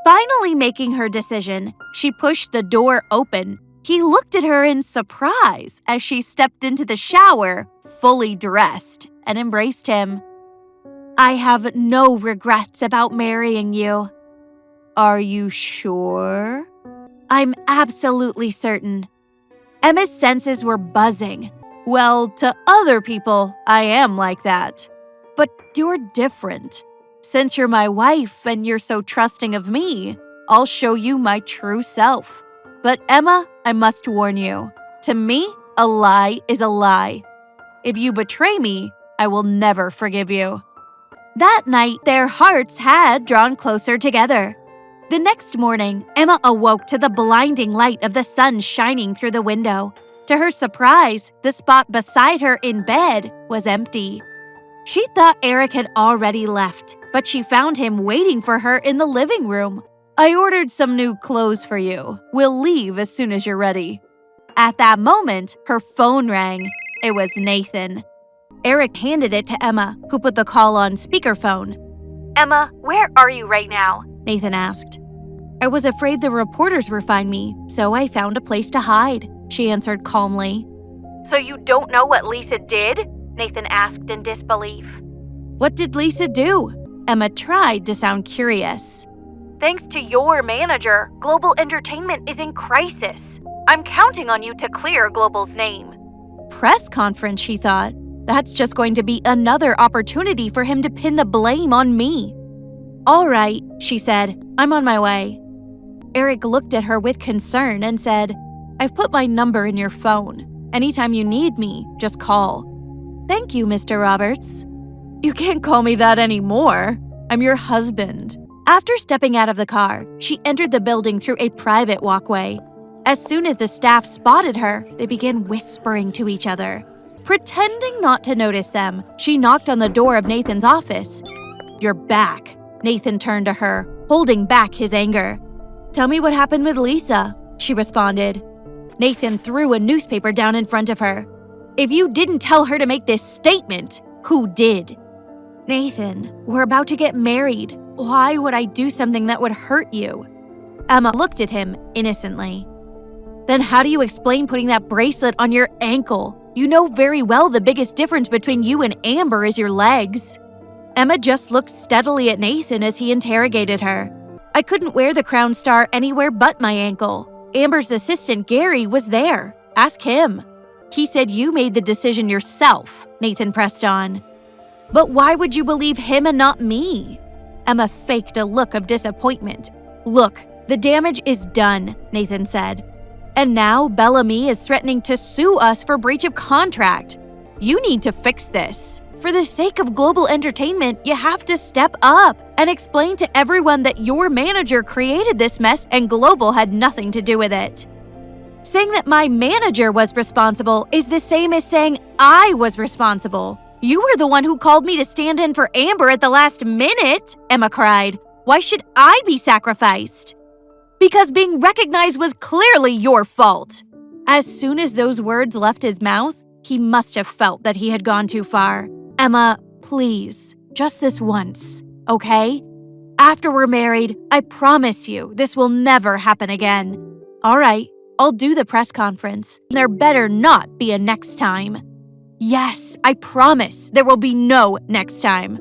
Finally making her decision, she pushed the door open. He looked at her in surprise as she stepped into the shower, fully dressed, and embraced him. "I have no regrets about marrying you." "Are you sure?" "I'm absolutely certain." Emma's senses were buzzing. "Well, to other people, I am like that. But you're different. Since you're my wife and you're so trusting of me, I'll show you my true self. But Emma, I must warn you, to me, a lie is a lie. If you betray me, I will never forgive you." That night, their hearts had drawn closer together. The next morning, Emma awoke to the blinding light of the sun shining through the window. To her surprise, the spot beside her in bed was empty. She thought Eric had already left, but she found him waiting for her in the living room. "I ordered some new clothes for you. We'll leave as soon as you're ready." At that moment, her phone rang. It was Nathan. Eric handed it to Emma, who put the call on speakerphone.
Emma, where are you right now?
Nathan asked. I was afraid the reporters would find me, so I found a place to hide, she answered calmly.
So you don't know what Lisa did? Nathan asked in disbelief.
What did Lisa do? Emma tried to sound curious.
Thanks to your manager, Global Entertainment is in crisis. I'm counting on you to clear Global's name.
Press conference, she thought. That's just going to be another opportunity for him to pin the blame on me. All right, she said. I'm on my way. Eric looked at her with concern and said, I've put my number in your phone. Anytime you need me, just call. Thank you, Mr. Roberts. You can't call me that anymore. I'm your husband. After stepping out of the car, she entered the building through a private walkway. As soon as the staff spotted her, they began whispering to each other. Pretending not to notice them, she knocked on the door of Nathan's office. You're back. Nathan turned to her, holding back his anger. Tell me what happened with Lisa, she responded. Nathan threw a newspaper down in front of her. If you didn't tell her to make this statement, who did? Nathan, we're about to get married. Why would I do something that would hurt you? Emma looked at him innocently. Then how do you explain putting that bracelet on your ankle? You know very well the biggest difference between you and Amber is your legs. Emma just looked steadily at Nathan as he interrogated her. I couldn't wear the crown star anywhere but my ankle. Amber's assistant, Gary, was there. Ask him. He said you made the decision yourself, Nathan pressed on. But why would you believe him and not me? Emma faked a look of disappointment. Look, the damage is done, Nathan said. And now Bellamy is threatening to sue us for breach of contract. You need to fix this. For the sake of Global Entertainment, you have to step up and explain to everyone that your manager created this mess and Global had nothing to do with it. Saying that my manager was responsible is the same as saying I was responsible. You were the one who called me to stand in for Amber at the last minute, Emma cried. Why should I be sacrificed? Because being recognized was clearly your fault. As soon as those words left his mouth, he must have felt that he had gone too far. Emma, please, just this once, okay? After we're married, I promise you this will never happen again. All right, I'll do the press conference. There better not be a next time. Yes, I promise there will be no next time.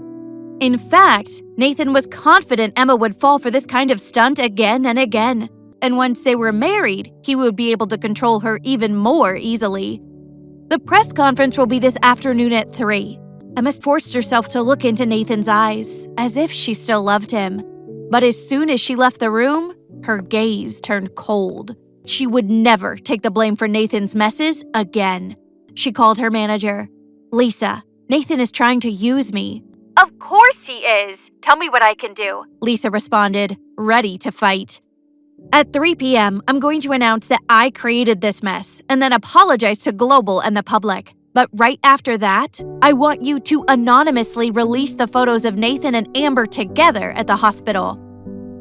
In fact, Nathan was confident Emma would fall for this kind of stunt again and again. And once they were married, he would be able to control her even more easily. The press conference will be this afternoon at 3. Emma forced herself to look into Nathan's eyes, as if she still loved him. But as soon as she left the room, her gaze turned cold. She would never take the blame for Nathan's messes again. She called her manager. Lisa, Nathan is trying to use me.
Of course he is. Tell me what I can do.
Lisa responded, ready to fight. At 3 p.m., I'm going to announce that I created this mess and then apologize to Global and the public. But right after that, I want you to anonymously release the photos of Nathan and Amber together at the hospital.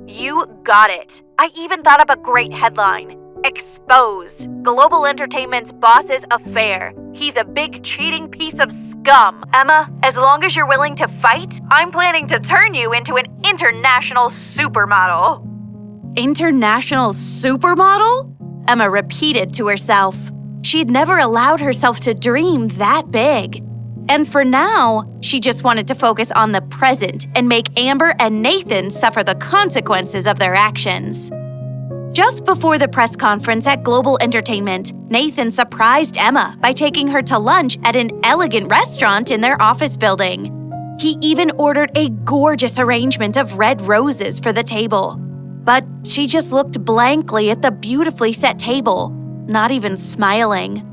You got it. I even thought up a great headline. Exposed. Global Entertainment's boss's affair. He's a big cheating piece of scum. Emma, as long as you're willing to fight, I'm planning to turn you into an international supermodel.
International supermodel? Emma repeated to herself. She'd never allowed herself to dream that big. And for now, she just wanted to focus on the present and make Amber and Nathan suffer the consequences of their actions. Just before the press conference at Global Entertainment, Nathan surprised Emma by taking her to lunch at an elegant restaurant in their office building. He even ordered a gorgeous arrangement of red roses for the table. But she just looked blankly at the beautifully set table, not even smiling.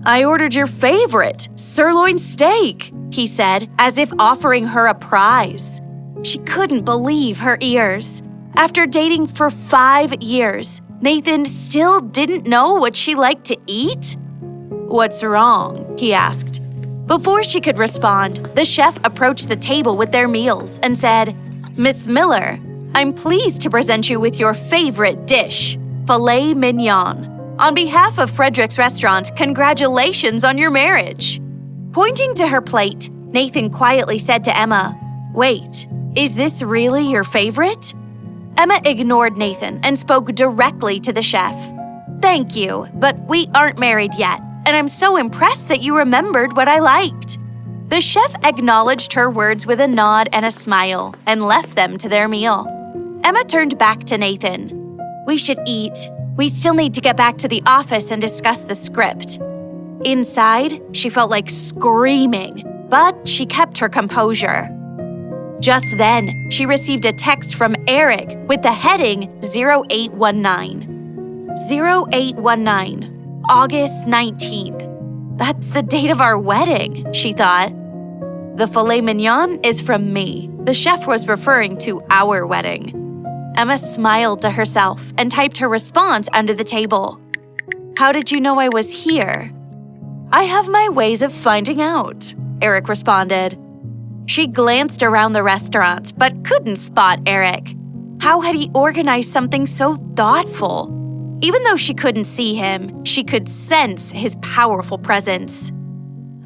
I ordered your favorite, sirloin steak, he said, as if offering her a prize. She couldn't believe her ears. After dating for 5 years, Nathan still didn't know what she liked to eat? What's wrong? He asked. Before she could respond, the chef approached the table with their meals and said, Miss Miller, I'm pleased to present you with your favorite dish, filet mignon. On behalf of Frederick's Restaurant, congratulations on your marriage. Pointing to her plate, Nathan quietly said to Emma, "Wait, is this really your favorite?" Emma ignored Nathan and spoke directly to the chef. "Thank you, but we aren't married yet, and I'm so impressed that you remembered what I liked." The chef acknowledged her words with a nod and a smile and left them to their meal. Emma turned back to Nathan. "We should eat. We still need to get back to the office and discuss the script." Inside, she felt like screaming, but she kept her composure. Just then, she received a text from Eric with the heading 0819. 0819, August 19th. That's the date of our wedding, she thought. The filet mignon is from me. The chef was referring to our wedding. Emma smiled to herself and typed her response under the table. "How did you know I was here?" "I have my ways of finding out," Eric responded. She glanced around the restaurant but couldn't spot Eric. How had he organized something so thoughtful? Even though she couldn't see him, she could sense his powerful presence.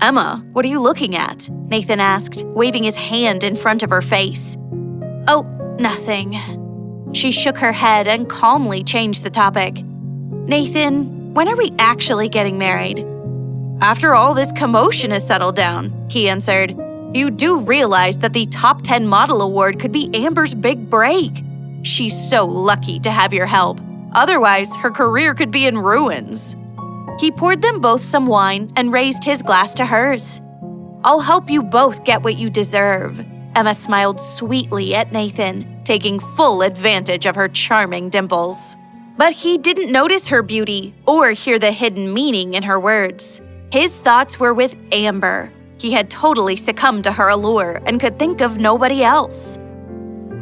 "Emma, what are you looking at?" Nathan asked, waving his hand in front of her face. "Oh, nothing." She shook her head and calmly changed the topic. "Nathan, when are we actually getting married?" "After all this commotion has settled down," he answered. "You do realize that the top 10 model award could be Amber's big break. She's so lucky to have your help. Otherwise, her career could be in ruins." He poured them both some wine and raised his glass to hers. "I'll help you both get what you deserve." Emma smiled sweetly at Nathan, taking full advantage of her charming dimples. But he didn't notice her beauty or hear the hidden meaning in her words. His thoughts were with Amber. He had totally succumbed to her allure and could think of nobody else.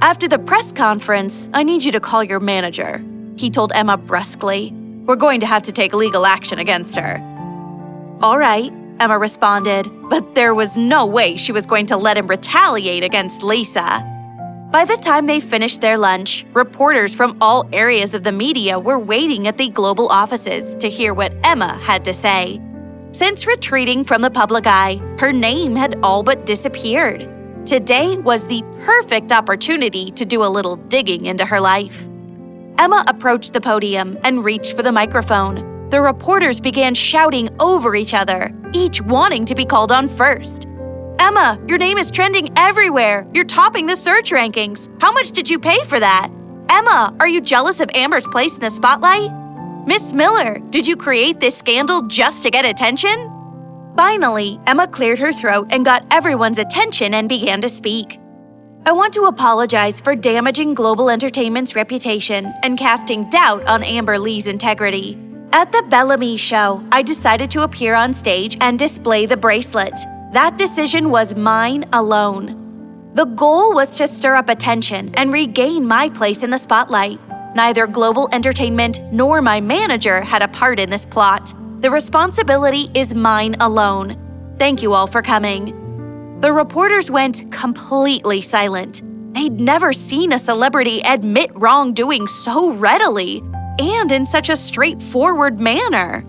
"After the press conference, I need you to call your manager," he told Emma brusquely. "We're going to have to take legal action against her." "All right," Emma responded, but there was no way she was going to let him retaliate against Lisa. By the time they finished their lunch, reporters from all areas of the media were waiting at the global offices to hear what Emma had to say. Since retreating from the public eye, her name had all but disappeared. Today was the perfect opportunity to do a little digging into her life. Emma approached the podium and reached for the microphone. The reporters began shouting over each other, each wanting to be called on first. "Emma, your name is trending everywhere. You're topping the search rankings. How much did you pay for that? Emma, are you jealous of Amber's place in the spotlight? Miss Miller, did you create this scandal just to get attention?" Finally, Emma cleared her throat and got everyone's attention and began to speak. "I want to apologize for damaging Global Entertainment's reputation and casting doubt on Amber Lee's integrity. At the Bellamy show, I decided to appear on stage and display the bracelet. That decision was mine alone. The goal was to stir up attention and regain my place in the spotlight. Neither Global Entertainment nor my manager had a part in this plot. The responsibility is mine alone. Thank you all for coming." The reporters went completely silent. They'd never seen a celebrity admit wrongdoing so readily and in such a straightforward manner.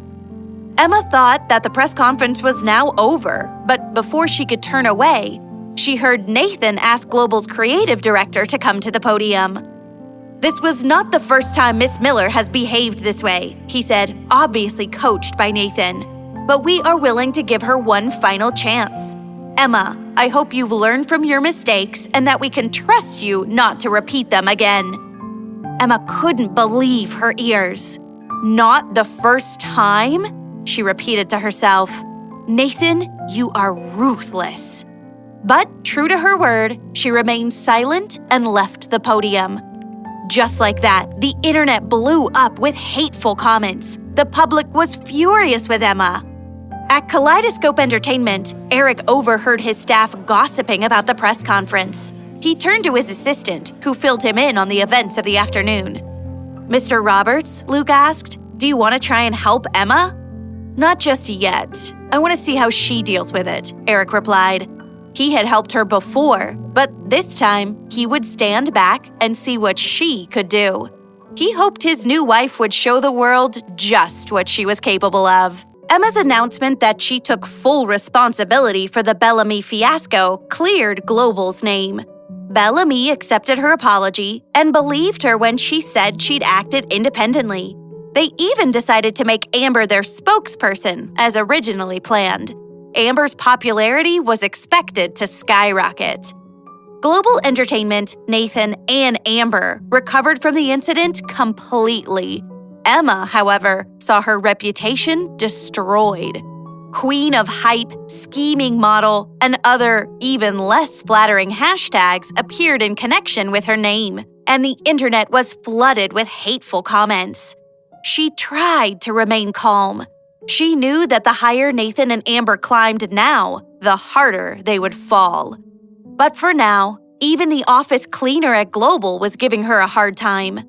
Emma thought that the press conference was now over, but before she could turn away, she heard Nathan ask Global's creative director to come to the podium. "This was not the first time Miss Miller has behaved this way," he said, obviously coached by Nathan. "But we are willing to give her one final chance. Emma, I hope you've learned from your mistakes and that we can trust you not to repeat them again." Emma couldn't believe her ears. "Not the first time?" she repeated to herself. "Nathan, you are ruthless." But true to her word, she remained silent and left the podium. Just like that, the internet blew up with hateful comments. The public was furious with Emma. At Kaleidoscope Entertainment, Eric overheard his staff gossiping about the press conference. He turned to his assistant, who filled him in on the events of the afternoon. "Mr. Roberts," Luke asked, "do you want to try and help Emma?" "Not just yet. I want to see how she deals with it," Eric replied. He had helped her before, but this time he would stand back and see what she could do. He hoped his new wife would show the world just what she was capable of. Emma's announcement that she took full responsibility for the Bellamy fiasco cleared Global's name. Bellamy accepted her apology and believed her when she said she'd acted independently. They even decided to make Amber their spokesperson, as originally planned. Amber's popularity was expected to skyrocket. Global Entertainment, Nathan, and Amber recovered from the incident completely. Emma, however, saw her reputation destroyed. Queen of hype, scheming model, and other, even less flattering hashtags appeared in connection with her name, and the internet was flooded with hateful comments. She tried to remain calm. She knew that the higher Nathan and Amber climbed now, the harder they would fall. But for now, even the office cleaner at Global was giving her a hard time.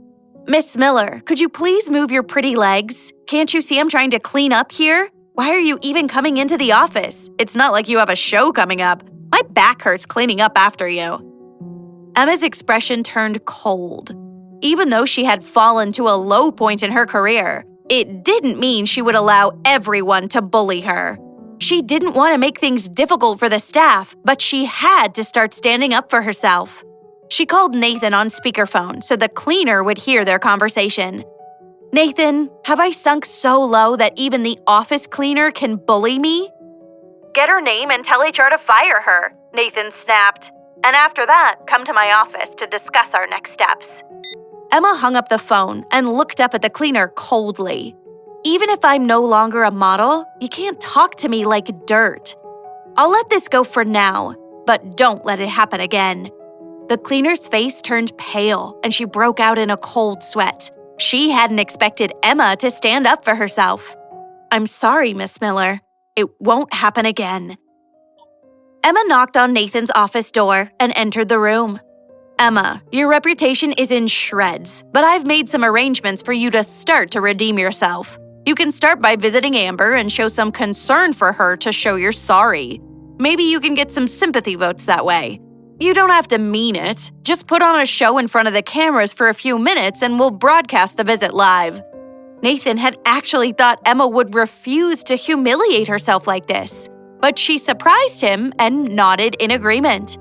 Miss Miller, could you please move your pretty legs? Can't you see I'm trying to clean up here? Why are you even coming into the office? It's not like you have a show coming up. My back hurts cleaning up after you. Emma's expression turned cold. Even though she had fallen to a low point in her career, it didn't mean she would allow everyone to bully her. She didn't want to make things difficult for the staff, but she had to start standing up for herself. She called Nathan on speakerphone so the cleaner would hear their conversation. Nathan, have I sunk so low that even the office cleaner can bully me?
Get her name and tell HR to fire her, Nathan snapped. And after that, come to my office to discuss our next steps.
Emma hung up the phone and looked up at the cleaner coldly. Even if I'm no longer a model, you can't talk to me like dirt. I'll let this go for now, but don't let it happen again. The cleaner's face turned pale and she broke out in a cold sweat. She hadn't expected Emma to stand up for herself. I'm sorry, Miss Miller. It won't happen again. Emma knocked on Nathan's office door and entered the room. Emma, your reputation is in shreds, but I've made some arrangements for you to start to redeem yourself. You can start by visiting Amber and show some concern for her to show you're sorry. Maybe you can get some sympathy votes that way. You don't have to mean it. Just put on a show in front of the cameras for a few minutes and we'll broadcast the visit live. Nathan had actually thought Emma would refuse to humiliate herself like this, but she surprised him and nodded in agreement.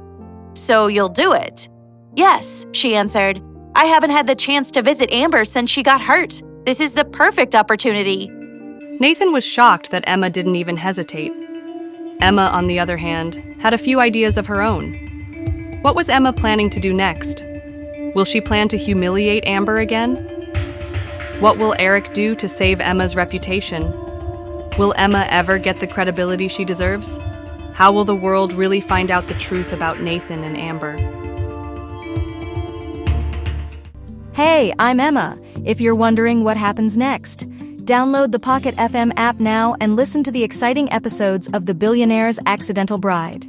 So you'll do it? Yes, she answered. I haven't had the chance to visit Amber since she got hurt. This is the perfect opportunity.
Nathan was shocked that Emma didn't even hesitate. Emma, on the other hand, had a few ideas of her own. What was Emma planning to do next? Will she plan to humiliate Amber again? What will Eric do to save Emma's reputation? Will Emma ever get the credibility she deserves? How will the world really find out the truth about Nathan and Amber?
Hey, I'm Emma. If you're wondering what happens next, download the Pocket FM app now and listen to the exciting episodes of the Billionaire's Accidental Bride.